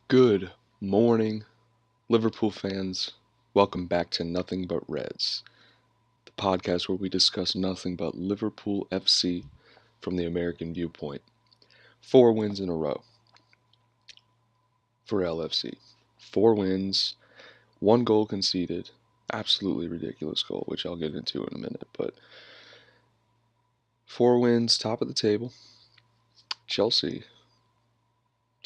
Good morning, Liverpool fans. Welcome back to Nothing But Reds, the podcast where we discuss nothing but Liverpool FC from the American viewpoint. 4 wins in a row for LFC. 4 wins, 1 goal conceded. Absolutely ridiculous goal, which I'll get into in a minute. But 4 wins, top of the table. Chelsea.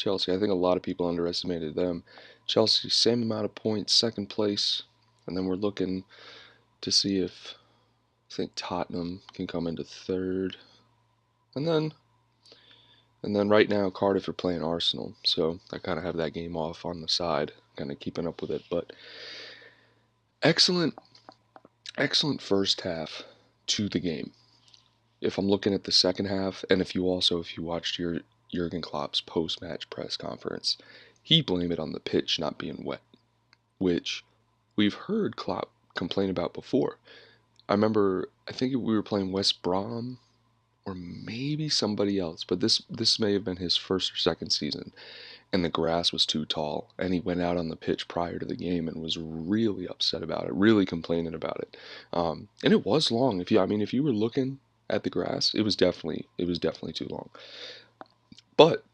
I think a lot of people underestimated them. Chelsea, same amount of points, second place. And then we're looking to see if I think Tottenham can come into third. And then right now Cardiff are playing Arsenal. So I kind of have that game off on the side, kind of keeping up with it. But excellent excellent first half to the game. If I'm looking at the second half, and if you watched your Jurgen Klopp's post-match press conference, he blamed it on the pitch not being wet, which we've heard Klopp complain about before. I think we were playing West Brom or maybe somebody else, but this may have been his first or second season, and the grass was too tall, and he went out on the pitch prior to the game and was really upset about it, really complaining about it. And it was long. If you were looking at the grass, it was definitely too long. But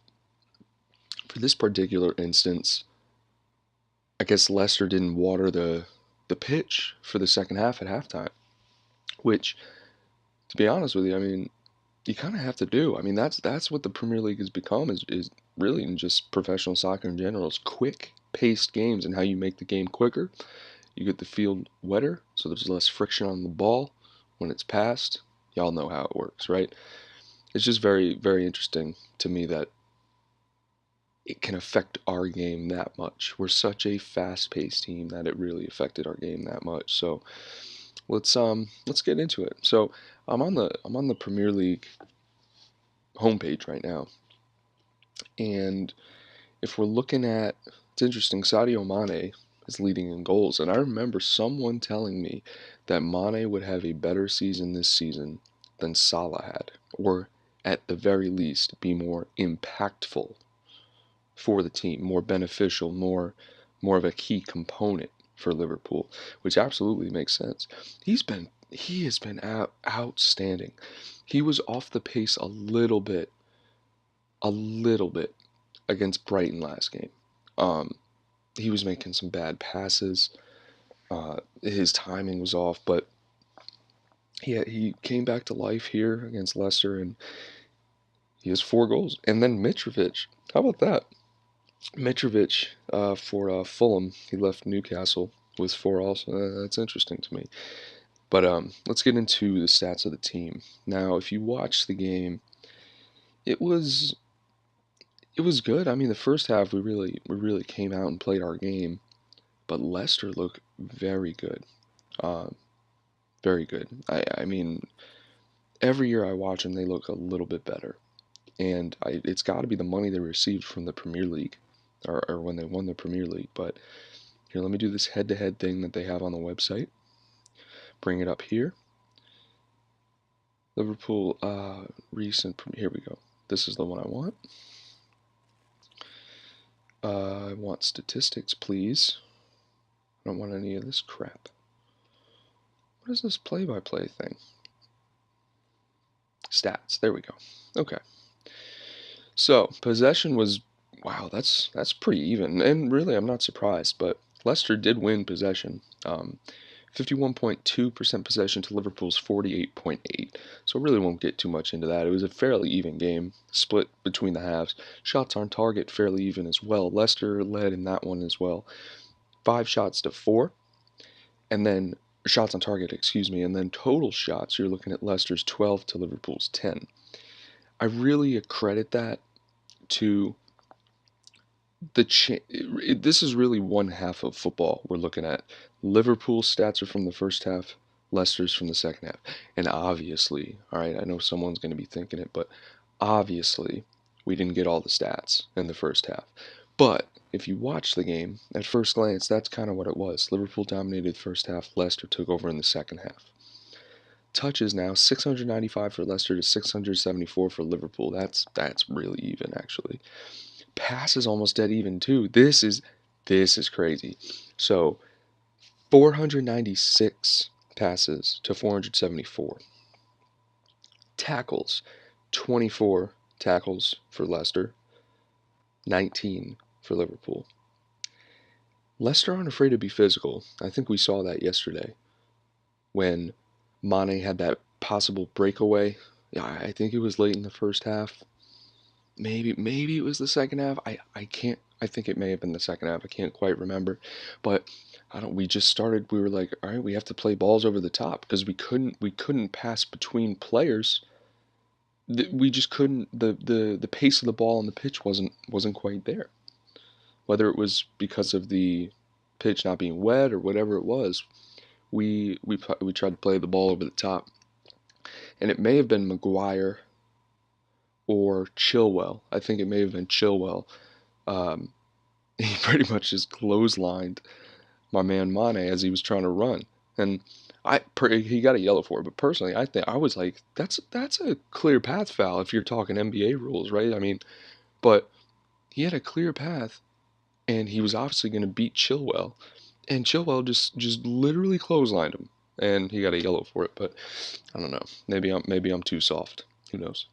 for this particular instance, I guess Leicester didn't water the pitch for the second half at halftime, which, to be honest with you, you kind of have to do. That's what the Premier League has become is really in just professional soccer in general. It's quick paced games, and how you make the game quicker. You get the field wetter, so there's less friction on the ball when it's passed. Y'all know how it works, right? It's just very, very interesting to me that it can affect our game that much. We're such a fast-paced team that it really affected our game that much. So let's get into it. So I'm on the Premier League homepage right now, and if we're looking at, it's interesting, Sadio Mane is leading in goals, and I remember someone telling me that Mane would have a better season this season than Salah had, or at the very least be more impactful for the team, more beneficial, more of a key component for Liverpool, which absolutely makes sense. He has been outstanding. He was off the pace a little bit against Brighton last game. Um, he was making some bad passes. His timing was off, but he came back to life here against Leicester, and he has 4 goals. And then Mitrovic, how about that? Mitrovic for Fulham, he left Newcastle with 4 also. That's interesting to me. But let's get into the stats of the team. Now, if you watch the game, it was it was good. The first half we really came out and played our game, but Leicester looked very good. Uh, very good. Every year I watch them, they look a little bit better, and it's got to be the money they received from the Premier League, or when they won the Premier League. But here, let me do this head-to-head thing that they have on the website. Bring it up here. Liverpool recent. Here we go. This is the one I want. I want statistics, please. I don't want any of this crap. What is this play-by-play thing? Stats. There we go. Okay. So possession was, wow. That's pretty even, and really I'm not surprised. But Leicester did win possession. 51.2% possession to Liverpool's 48.8. So really won't get too much into that. It was a fairly even game, split between the halves. Shots on target fairly even as well. Leicester led in that one as well. 5 shots to 4, and then shots on target, excuse me, and then total shots, you're looking at Leicester's 12 to Liverpool's 10. I really accredit that to this is really one half of football we're looking at. Liverpool's stats are from the first half, Leicester's from the second half. And obviously, all right, I know someone's going to be thinking it, but obviously we didn't get all the stats in the first half. But if you watch the game, at first glance, that's kind of what it was. Liverpool dominated the first half, Leicester took over in the second half. Touches now, 695 for Leicester to 674 for Liverpool. That's really even, actually. pass is almost dead even too. This is crazy. So 496 passes to 474. Tackles, 24 tackles for Leicester, 19 for Liverpool. Leicester aren't afraid to be physical. I think we saw that yesterday when Mane had that possible breakaway. Yeah, I think it was late in the first half. Maybe it was the second half. I can't. I think it may have been the second half. I can't quite remember. But I don't. We just started. We were like, all right, we have to play balls over the top because we couldn't pass between players. We just couldn't. The pace of the ball on the pitch wasn't quite there. Whether it was because of the pitch not being wet or whatever it was, we tried to play the ball over the top, and it may have been Maguire or Chilwell. I think it may have been Chilwell. Um, he pretty much just clotheslined my man Mane as he was trying to run, and he got a yellow for it. But personally, I was like, that's a clear path foul if you're talking NBA rules, right? I mean, but he had a clear path, and he was obviously going to beat Chilwell, and Chilwell just literally clotheslined him, and he got a yellow for it. But I don't know. Maybe I'm too soft. Who knows?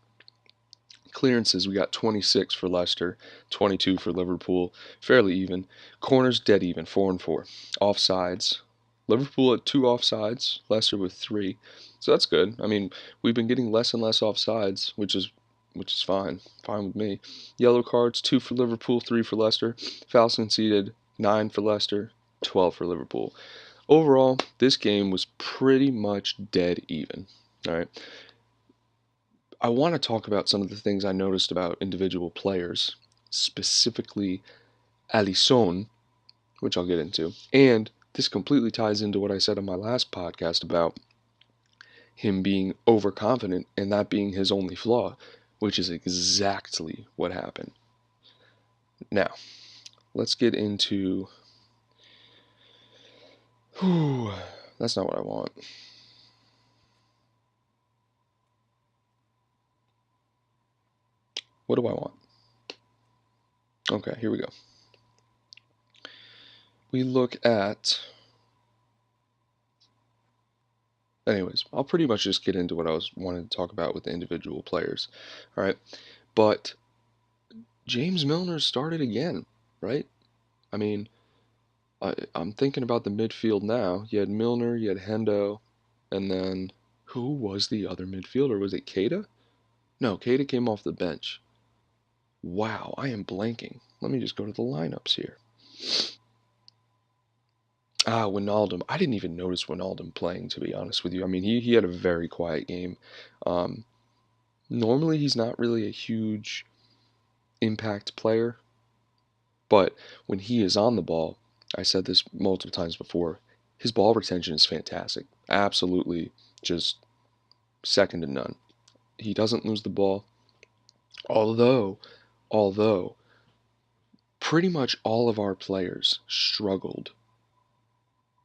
Clearances, we got 26 for Leicester, 22 for Liverpool, fairly even. Corners, dead even, 4 and 4. Offsides, Liverpool at 2 offsides, Leicester with 3. So that's good. I mean, we've been getting less and less offsides, which is fine with me. Yellow cards, 2 for Liverpool, 3 for Leicester. Fouls conceded, 9 for Leicester, 12 for Liverpool. Overall, this game was pretty much dead even. All right. I want to talk about some of the things I noticed about individual players, specifically Alisson, which I'll get into. And this completely ties into what I said on my last podcast about him being overconfident and that being his only flaw, which is exactly what happened. Now, let's get into... that's not what I want. What do I want? Okay, here we go. We look at... Anyways, I'll pretty much just get into what I wanted to talk about with the individual players. All right, but James Milner started again, right? I mean, I'm thinking about the midfield now. You had Milner, you had Hendo, and then who was the other midfielder? Was it Keita? No, Keita came off the bench. Wow, I am blanking. Let me just go to the lineups here. Wijnaldum. I didn't even notice Wijnaldum playing, to be honest with you. I mean, he had a very quiet game. Normally, he's not really a huge impact player, but when he is on the ball, I said this multiple times before, his ball retention is fantastic. Absolutely just second to none. He doesn't lose the ball. Although pretty much all of our players struggled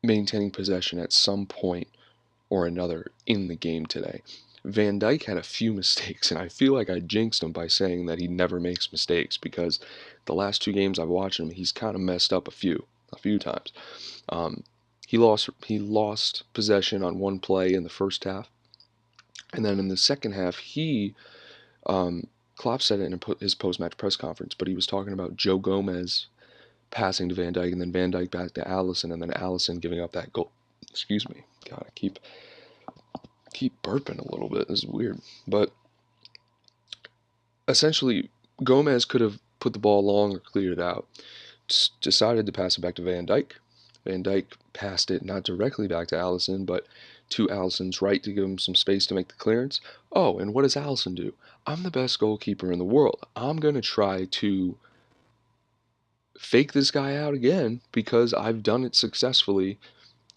maintaining possession at some point or another in the game today. Van Dijk had a few mistakes, and I feel like I jinxed him by saying that he never makes mistakes because the last 2 games I've watched him, he's kind of messed up a few times. He lost possession on one play in the first half, and then in the second half, Klopp said it in his post-match press conference, but he was talking about Joe Gomez passing to Van Dijk, and then Van Dijk back to Alisson, and then Alisson giving up that goal. Excuse me. God, I keep burping a little bit. This is weird. But essentially, Gomez could have put the ball long or cleared it out. Just decided to pass it back to Van Dijk. Van Dijk passed it not directly back to Alisson, but to Alisson's right to give him some space to make the clearance. Oh, and what does Alisson do? I'm the best goalkeeper in the world. I'm going to try to fake this guy out again because I've done it successfully,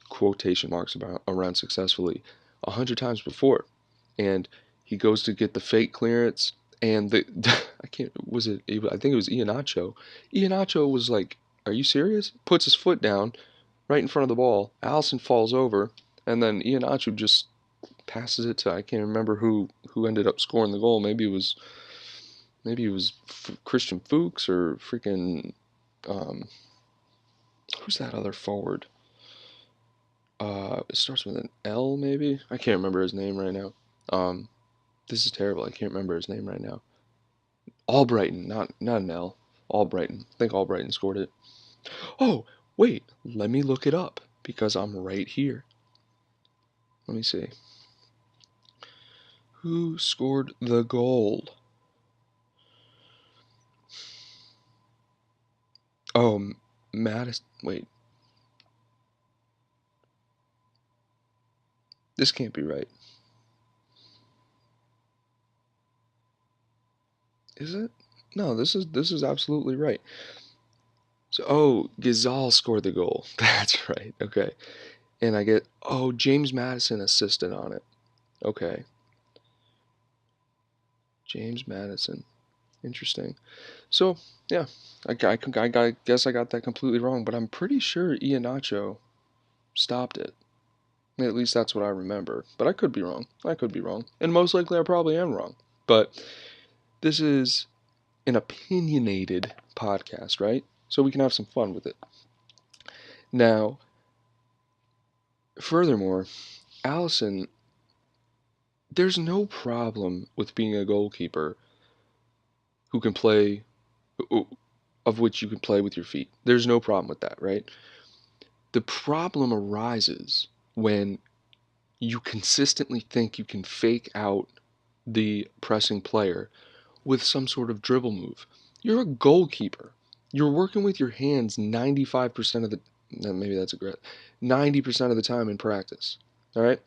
quotation marks around successfully, 100 times before. And he goes to get the fake clearance, and I think it was Iheanacho. Iheanacho was like, "Are you serious?" Puts his foot down right in front of the ball. Alisson falls over, and then Iheanacho just passes it to, I can't remember who ended up scoring the goal. Maybe it was Maybe it was Christian Fuchs or freaking um, who's that other forward? It starts with an L, maybe. I can't remember his name right now. Um, this is terrible. I can't remember his name right now. Albrighton, not an L. Albrighton. I think Albrighton scored it. Oh, wait. Let me look it up because I'm right here. Let me see. Who scored the goal? Oh, Madison. Wait. This can't be right. Is it? No, this is absolutely right. So, oh, Gazal scored the goal. That's right. Okay. And I get, oh, James Madison assisted on it. Okay. James Madison. Interesting. So, yeah, I guess I got that completely wrong, but I'm pretty sure Iheanacho stopped it. At least that's what I remember. But I could be wrong. I could be wrong. And most likely I probably am wrong. But this is an opinionated podcast, right? So we can have some fun with it. Now, furthermore, Alisson, there's no problem with being a goalkeeper who can play, of which you can play with your feet. There's no problem with that, right? The problem arises when you consistently think you can fake out the pressing player with some sort of dribble move. You're a goalkeeper. You're working with your hands 95% of the maybe that's a great 90% of the time in practice. All right?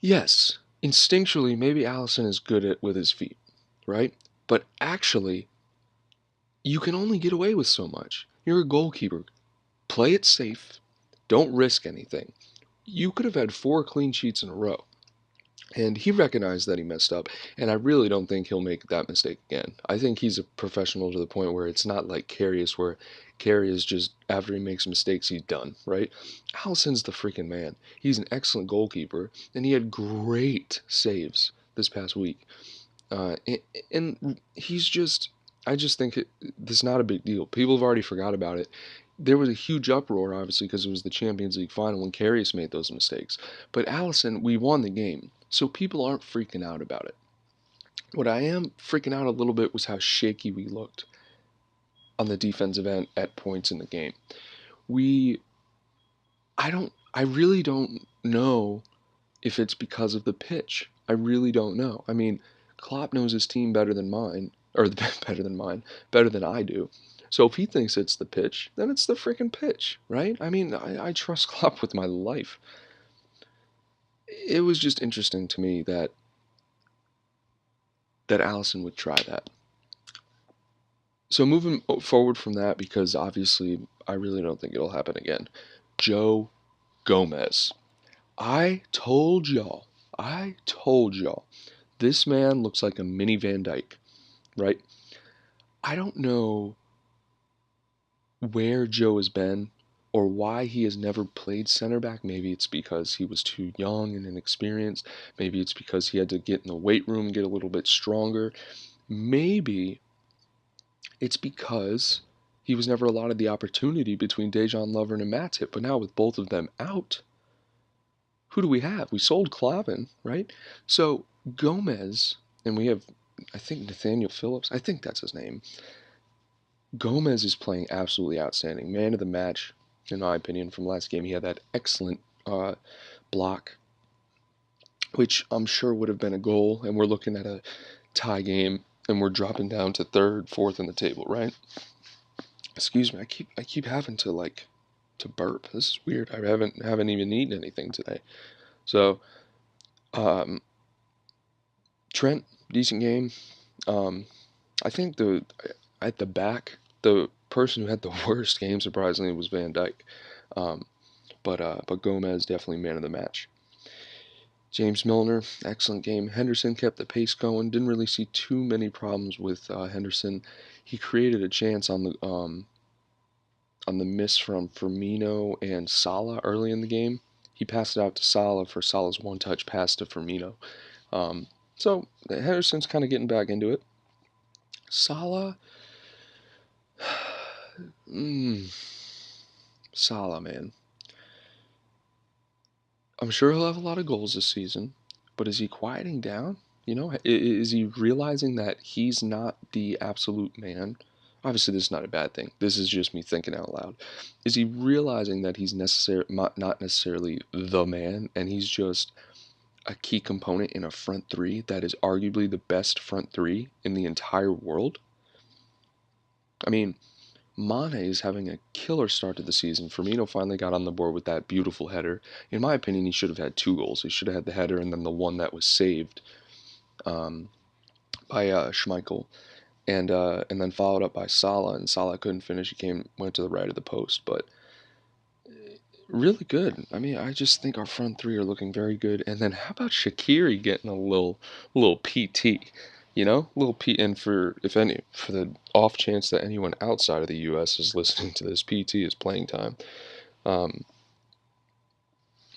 Yes, instinctually maybe Alisson is good at with his feet, right? But actually, you can only get away with so much. You're a goalkeeper. Play it safe. Don't risk anything. You could have had 4 clean sheets in a row. And he recognized that he messed up, and I really don't think he'll make that mistake again. I think he's a professional to the point where it's not like Karius, where Karius just, after he makes mistakes, he's done, right? Alisson's the freaking man. He's an excellent goalkeeper, and he had great saves this past week. And he's just, I just think this is not a big deal. People have already forgot about it. There was a huge uproar, obviously, because it was the Champions League final when Karius made those mistakes. But Alisson, we won the game, so people aren't freaking out about it. What I am freaking out a little bit was how shaky we looked on the defensive end at points in the game. We, I really don't know if it's because of the pitch. I really don't know. I mean, Klopp knows his team better than mine, or better than mine, better than I do. So if he thinks it's the pitch, then it's the freaking pitch, right? I mean, I trust Klopp with my life. It was just interesting to me that Alisson would try that. So moving forward from that, because obviously I really don't think it'll happen again. Joe Gomez. I told y'all, this man looks like a mini Van Dyke, right? I don't know where Joe has been or why he has never played center back. Maybe it's because he was too young and inexperienced. Maybe it's because he had to get in the weight room and get a little bit stronger. Maybe it's because he was never allotted the opportunity between Dejan Lovren and Matip. But now with both of them out, who do we have? We sold Clavin, right? So Gomez, and we have, I think, Nathaniel Phillips. I think that's his name. Gomez is playing absolutely outstanding. Man of the match, in my opinion, from last game. He had that excellent block, which I'm sure would have been a goal. And we're looking at a tie game, and we're dropping down to third, fourth in the table, right? Excuse me. I keep having to burp. This is weird. I haven't even eaten anything today. So, um, Trent, decent game. I think at the back, the person who had the worst game, surprisingly, was Van Dijk. Um, but Gomez definitely man of the match. James Milner, excellent game. Henderson kept the pace going. Didn't really see too many problems with Henderson. He created a chance on the miss from Firmino and Salah early in the game. He passed it out to Salah for Salah's one-touch pass to Firmino. So Henderson's kind of getting back into it. Salah, mm, Salah, man. I'm sure he'll have a lot of goals this season, but is he quieting down? You know, is he realizing that he's not the absolute man? Obviously, this is not a bad thing. This is just me thinking out loud. Is he realizing that he's not necessarily the man, and he's just a key component in a front three that is arguably the best front three in the entire world? I mean, Mane is having a killer start to the season. Firmino finally got on the board with that beautiful header. In my opinion, he should have had 2 goals. He should have had the header and then the one that was saved um, by Schmeichel, and then followed up by Salah. And Salah couldn't finish. He went to the right of the post, but really good. I mean, I just think our front three are looking very good. And then how about Shaqiri getting a little PT? You know, little P. And for if any, for the off chance that anyone outside of the U.S. is listening to this, PT is playing time. Um,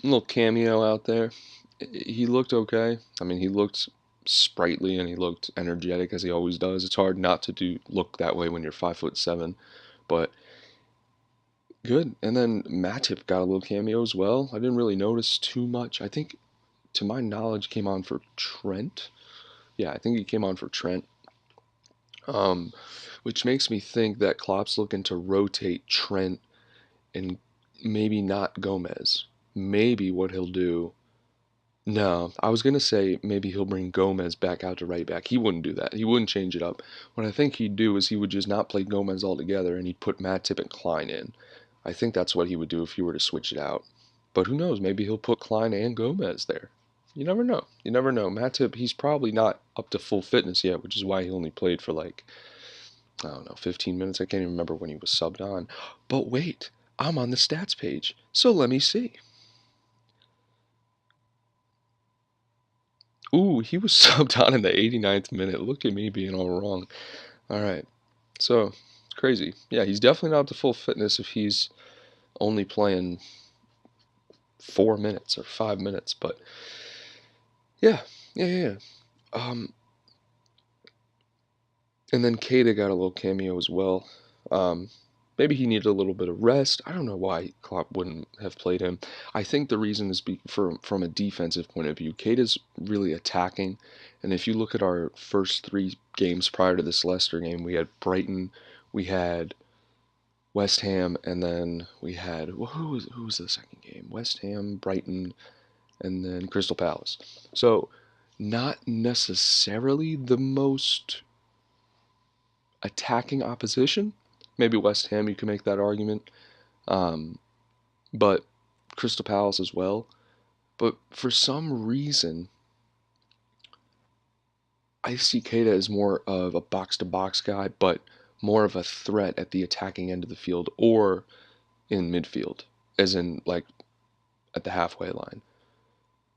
little cameo out there. He looked okay. I mean, he looked sprightly and he looked energetic as he always does. It's hard not to look that way when you're 5'7", but good. And then Matip got a little cameo as well. I didn't really notice too much. I think, to my knowledge, came on for Trent. Yeah, I think he came on for Trent. Um, which makes me think that Klopp's looking to rotate Trent and maybe not Gomez. Maybe what he'll do. No, I was gonna say maybe he'll bring Gomez back out to right back. He wouldn't do that. He wouldn't change it up. What I think he'd do is he would just not play Gomez altogether and he'd put Matip and Klein in. I think that's what he would do if he were to switch it out. But who knows? Maybe he'll put Klein and Gomez there. You never know. You never know. Matip, he's probably not up to full fitness yet, which is why he only played for like, I don't know, 15 minutes. I can't even remember when he was subbed on. But wait, I'm on the stats page, so let me see. Ooh, he was subbed on in the 89th minute. Look at me being all wrong. All right. So, it's crazy. Yeah, he's definitely not up to full fitness if he's only playing 4 minutes or 5 minutes. But yeah, yeah. Um, and then Keita got a little cameo as well. Um, maybe he needed a little bit of rest. I don't know why Klopp wouldn't have played him. I think the reason is from a defensive point of view. Keita's really attacking, and if you look at our first 3 games prior to this Leicester game, we had Brighton, we had West Ham, and then we had, well, who was the second game? West Ham, Brighton, and then Crystal Palace. So not necessarily the most attacking opposition. Maybe West Ham, you can make that argument. Um, but Crystal Palace as well. But for some reason, I see Keita as more of a box to box guy, but more of a threat at the attacking end of the field or in midfield, as in like at the halfway line.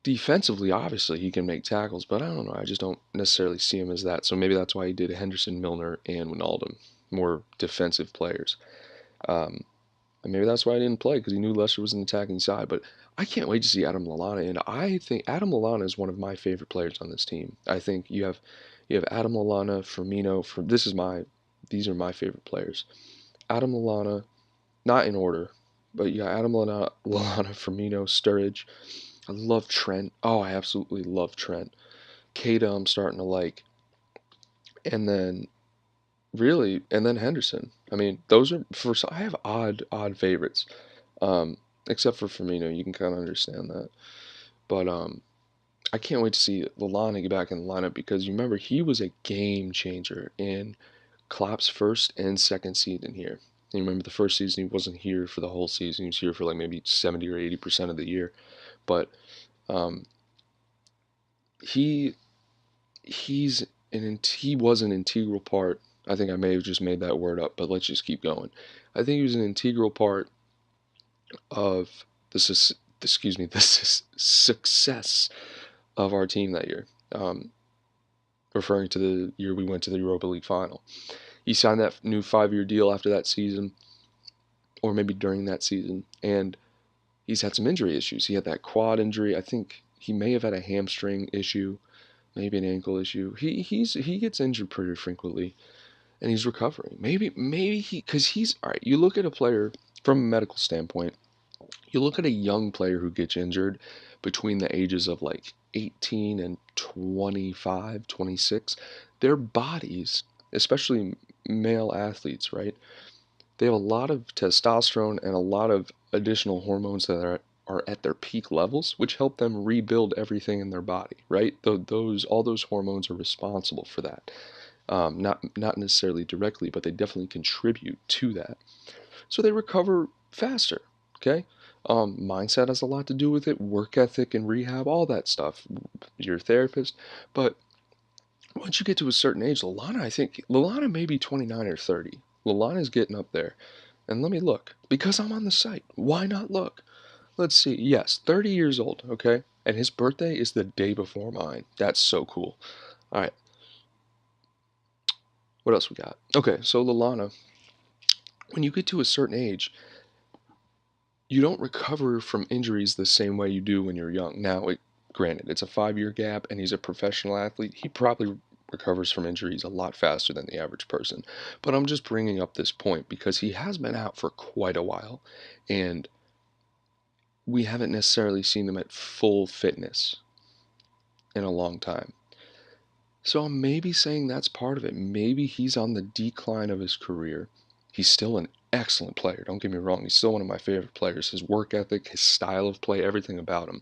Defensively, obviously, he can make tackles, but I don't know. I just don't necessarily see him as that. So maybe that's why he did Henderson, Milner, and Wijnaldum, more defensive players. Um, and maybe that's why I didn't play because he knew Leicester was an attacking side. But I can't wait to see Adam Lallana, and I think Adam Lallana is one of my favorite players on this team. I think you have Adam Lallana, Firmino. These are my favorite players. Adam Lallana, not in order, but you got Adam Lallana, Firmino, Sturridge. I love Trent. Oh, I absolutely love Trent. Keita, I'm starting to like, and then and then Henderson. I mean, those are I have odd favorites. Except for Firmino, you can kind of understand that. But I can't wait to see Lallana get back in the lineup because you remember he was a game changer in Klopp's first and second season here. You remember the first season he wasn't here for the whole season; he was here for like maybe 70 or 80% of the year. But um, he he was an integral part. I think I may have just made that word up, but let's just keep going. I think he was an integral part of the success of our team that year. Referring to the year we went to the Europa League final. He signed that new 5-year deal after that season, or maybe during that season, and he's had some injury issues. He had that quad injury. I think he may have had a hamstring issue, maybe an ankle issue. He gets injured pretty frequently. and he's recovering. Maybe because he's all right. You look at a player from a medical standpoint. You look at a young player who gets injured between the ages of like 18 and 25, 26. Their bodies, especially male athletes, right? They have a lot of testosterone and a lot of additional hormones that are at their peak levels, which help them rebuild everything in their body, right? All those hormones are responsible for that. Not necessarily directly, but they definitely contribute to that. So they recover faster. Okay. Mindset has a lot to do with it. Work ethic and rehab, all that stuff. Your therapist, but once you get to a certain age, I think Lalana may be 29 or 30. Lalana's getting up there. And let me look because I'm on the site. Why not look? Let's see. Yes, 30 years old. Okay, and his birthday is the day before mine. That's so cool. All right. What else we got? Okay, so Lalana, when you get to a certain age, you don't recover from injuries the same way you do when you're young. Now, granted, it's a 5-year gap, and he's a professional athlete. He probably recovers from injuries a lot faster than the average person. But I'm just bringing up this point because he has been out for quite a while, and we haven't necessarily seen him at full fitness in a long time. So I'm maybe saying that's part of it. Maybe he's on the decline of his career. He's still an excellent player. Don't get me wrong. He's still one of my favorite players. His work ethic, his style of play, everything about him.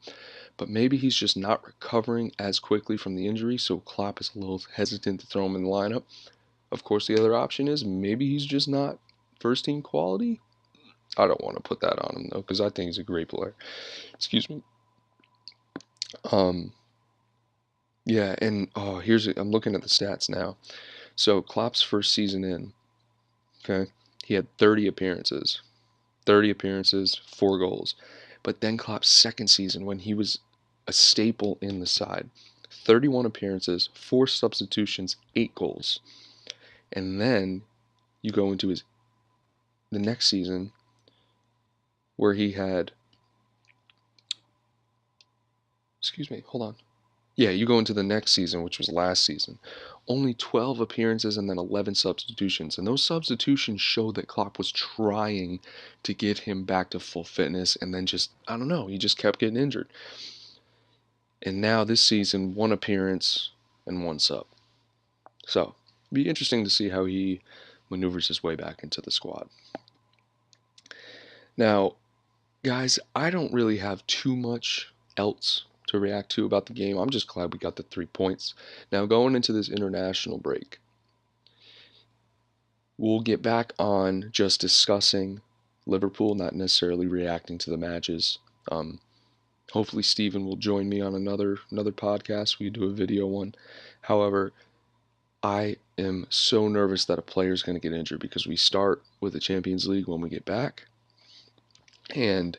But maybe he's just not recovering as quickly from the injury, so Klopp is a little hesitant to throw him in the lineup. Of course, the other option is maybe he's just not first team quality. I don't want to put that on him, though, because I think he's a great player. Excuse me. Um, yeah, and I'm looking at the stats now. So Klopp's first season in, okay, he had 30 appearances. 30 appearances, 4 goals. But then Klopp's second season, when he was a staple in the side, 31 appearances, 4 substitutions, 8 goals. And then you go into the next season where he had, excuse me, hold on. Yeah, you go into the next season, which was last season. Only 12 appearances and then 11 substitutions. And those substitutions show that Klopp was trying to get him back to full fitness, and then just, I don't know, he just kept getting injured. And now this season, 1 appearance and 1 sub. So, it'll be interesting to see how he maneuvers his way back into the squad. Now, guys, I don't really have too much else to react to about the game. I'm just glad we got the 3 points. Now, going into this international break, we'll get back on just discussing Liverpool, not necessarily reacting to the matches. Hopefully, Steven will join me on another podcast. We do a video one. However, I am so nervous that a player is going to get injured because we start with the Champions League when we get back. And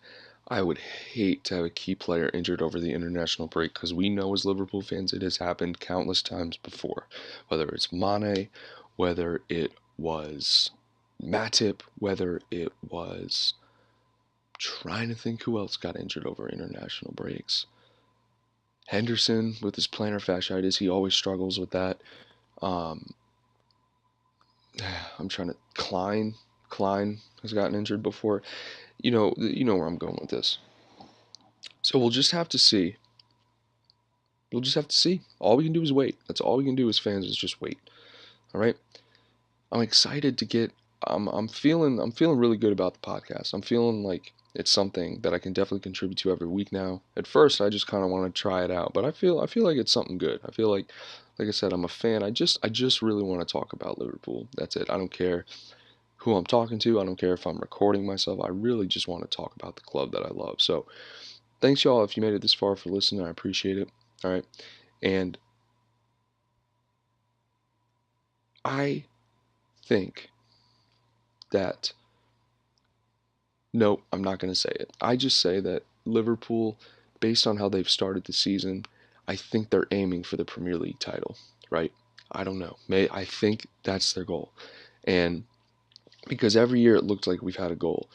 I would hate to have a key player injured over the international break because we know as Liverpool fans it has happened countless times before. Whether it's Mane, whether it was Matip, whether it was trying to think who else got injured over international breaks. Henderson with his plantar fasciitis, he always struggles with that. I'm trying to Klein has gotten injured before. You know where I'm going with this. So we'll just have to see. We'll just have to see. All we can do is wait. That's all we can do as fans is just wait. All right. I'm excited to get. I'm feeling really good about the podcast. I'm feeling like it's something that I can definitely contribute to every week now. At first, I just kind of want to try it out, but I feel like it's something good. I feel like I said, I'm a fan. I just really want to talk about Liverpool. That's it. I don't care who I'm talking to. I don't care if I'm recording myself. I really just want to talk about the club that I love. So, thanks y'all if you made it this far for listening. I appreciate it. All right. And I think that, no, I'm not going to say it. I just say that Liverpool, based on how they've started the season, I think they're aiming for the Premier League title, right? I don't know. I think that's their goal. And because every year it looked like we've had a goal.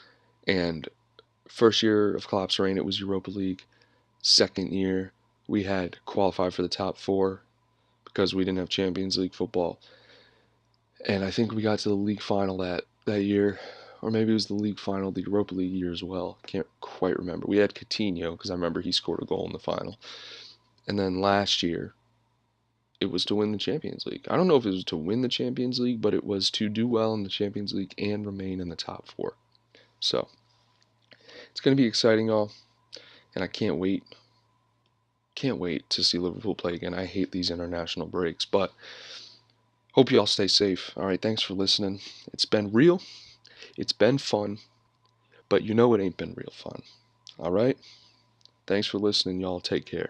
And first year of Klopp's reign, it was Europa League. Second year, we had qualified for the top 4 because we didn't have Champions League football. And I think we got to the league final that year, or maybe it was the league final, the Europa League year as well. Can't quite remember. We had Coutinho because I remember he scored a goal in the final. And then last year, it was to win the Champions League. I don't know if it was to win the Champions League, but it was to do well in the Champions League and remain in the top four. So it's going to be exciting, all, and I can't wait. Can't wait to see Liverpool play again. I hate these international breaks, but hope you all stay safe. All right, thanks for listening. It's been real. It's been fun, but you know it ain't been real fun. All right? Thanks for listening, y'all. Take care.